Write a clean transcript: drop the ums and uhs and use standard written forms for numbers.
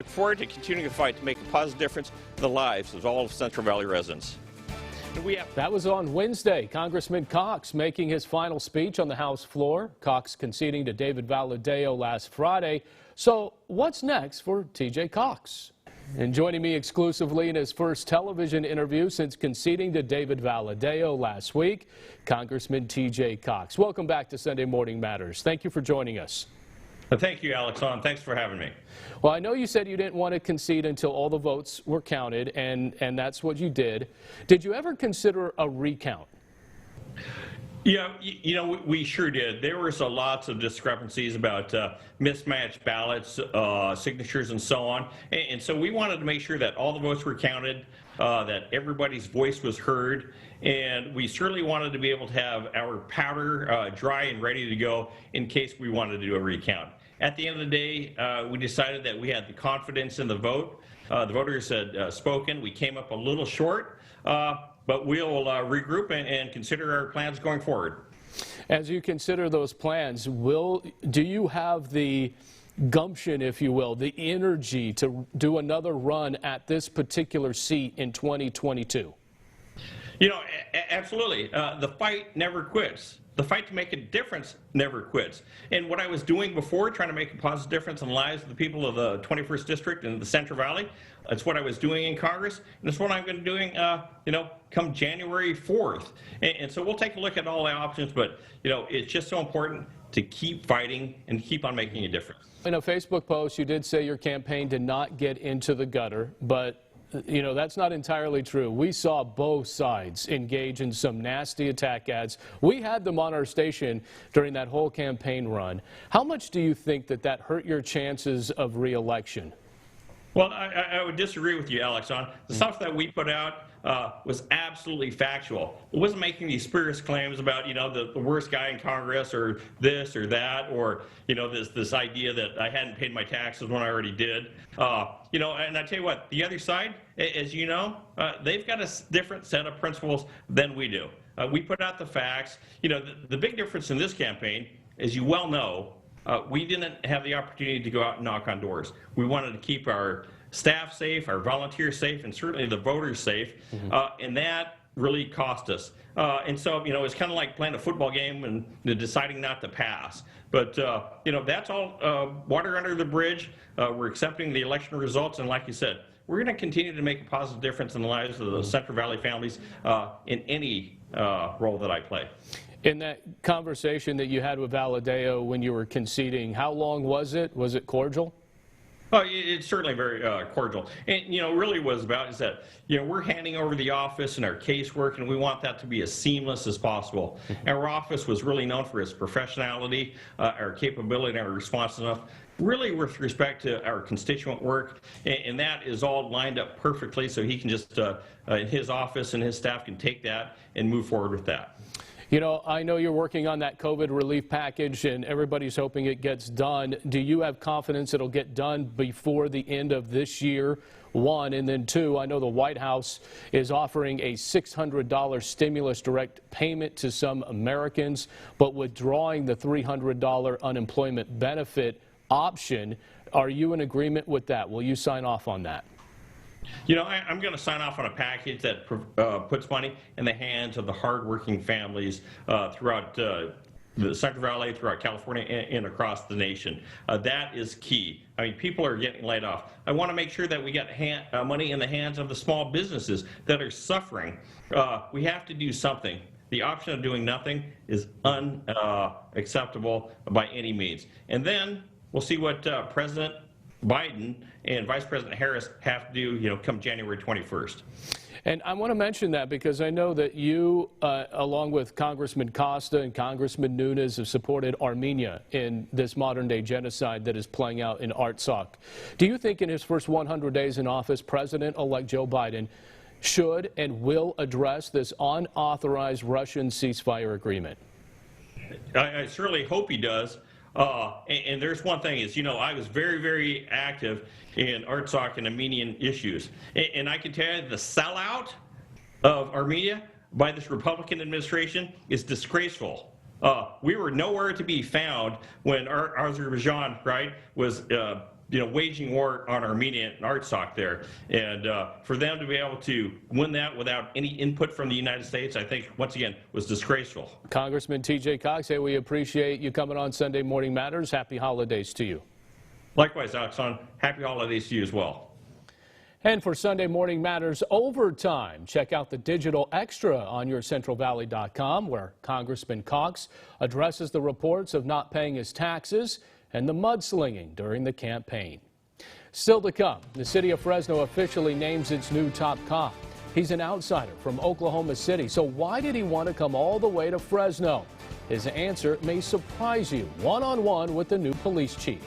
Look forward to continuing the fight to make a positive difference in the lives of all of Central Valley residents. That was on Wednesday. Congressman Cox making his final speech on the House floor. Cox conceding to David Valadao last Friday. So what's next for TJ Cox? And joining me exclusively in his first television interview since conceding to David Valadao last week, Congressman TJ Cox. Welcome back to Sunday Morning Matters. Thank you for joining us. Thank you, Alex. Thanks for having me. Well, I know you said you didn't want to concede until all the votes were counted, and that's what you did. Did you ever consider a recount? Yeah, we sure did. There was lots of discrepancies about mismatched ballots, signatures, and so on. And so we wanted to make sure that all the votes were counted, that everybody's voice was heard, and we certainly wanted to be able to have our powder dry and ready to go in case we wanted to do a recount. At the end of the day, we decided that we had the confidence in the vote. The voters had spoken. We came up a little short, but we'll regroup and consider our plans going forward. As you consider those plans, do you have the gumption, if you will, the energy to do another run at this particular seat in 2022? Absolutely. The fight never quits. The fight to make a difference never quits. And what I was doing before, trying to make a positive difference in the lives of the people of the 21st District and the Central Valley, it's what I was doing in Congress, and it's what I'm going to be doing, come January 4th. And so we'll take a look at all the options, but, it's just so important to keep fighting and keep on making a difference. In a Facebook post, you did say your campaign did not get into the gutter, but that's not entirely true. We saw both sides engage in some nasty attack ads. We had them on our station during that whole campaign run. How much do you think that hurt your chances of re-election? Well, I would disagree with you, Alex. The stuff that we put out was absolutely factual. It wasn't making these spurious claims about, the worst guy in Congress or this or that, or, this idea that I hadn't paid my taxes when I already did. And I tell you what, the other side, as you know, they've got a different set of principles than we do. We put out the facts. The big difference in this campaign, as you well know, we didn't have the opportunity to go out and knock on doors. We wanted to keep our staff safe, our volunteers safe, and certainly the voters safe, and that really cost us. And so, it's kind of like playing a football game and deciding not to pass. But, that's all water under the bridge. We're accepting the election results, and like you said, we're going to continue to make a positive difference in the lives of the Central Valley families in any role that I play. In that conversation that you had with Valadao when you were conceding, how long was it? Was it cordial? Oh, it's certainly very cordial. And, really what it's about is that, we're handing over the office and our casework, and we want that to be as seamless as possible. Our office was really known for its professionality, our capability, and our responsiveness, really with respect to our constituent work, and that is all lined up perfectly so he can just, his office and his staff can take that and move forward with that. I know you're working on that COVID relief package, and everybody's hoping it gets done. Do you have confidence it'll get done before the end of this year, one? And then two, I know the White House is offering a $600 stimulus direct payment to some Americans, but withdrawing the $300 unemployment benefit option. Are you in agreement with that? Will you sign off on that? I'm going to sign off on a package that puts money in the hands of the hardworking families throughout the Central Valley, throughout California, and across the nation. That is key. I mean, people are getting laid off. I want to make sure that we get money in the hands of the small businesses that are suffering. We have to do something. The option of doing nothing is unacceptable by any means. And then we'll see what President Biden and Vice President Harris have to do, come January 21st. And I want to mention that because I know that you, along with Congressman Costa and Congressman Nunes, have supported Armenia in this modern-day genocide that is playing out in Artsakh. Do you think in his first 100 days in office, President-elect Joe Biden should and will address this unauthorized Russian ceasefire agreement? I certainly hope he does. And there's one thing is, I was very, very active in Artsakh and Armenian issues. And I can tell you the sellout of Armenia by this Republican administration is disgraceful. We were nowhere to be found when Azerbaijan, right, was waging war on Armenia and Artsakh there. And for them to be able to win that without any input from the United States, I think, once again, was disgraceful. Congressman T.J. Cox, hey, we appreciate you coming on Sunday Morning Matters. Happy holidays to you. Likewise, Alexon, happy holidays to you as well. And for Sunday Morning Matters Overtime, check out the digital extra on yourcentralvalley.com, where Congressman Cox addresses the reports of not paying his taxes and the mudslinging during the campaign. Still to come, the city of Fresno officially names its new top cop. He's an outsider from Oklahoma City, so why did he want to come all the way to Fresno? His answer may surprise you. One-on-one with the new police chief.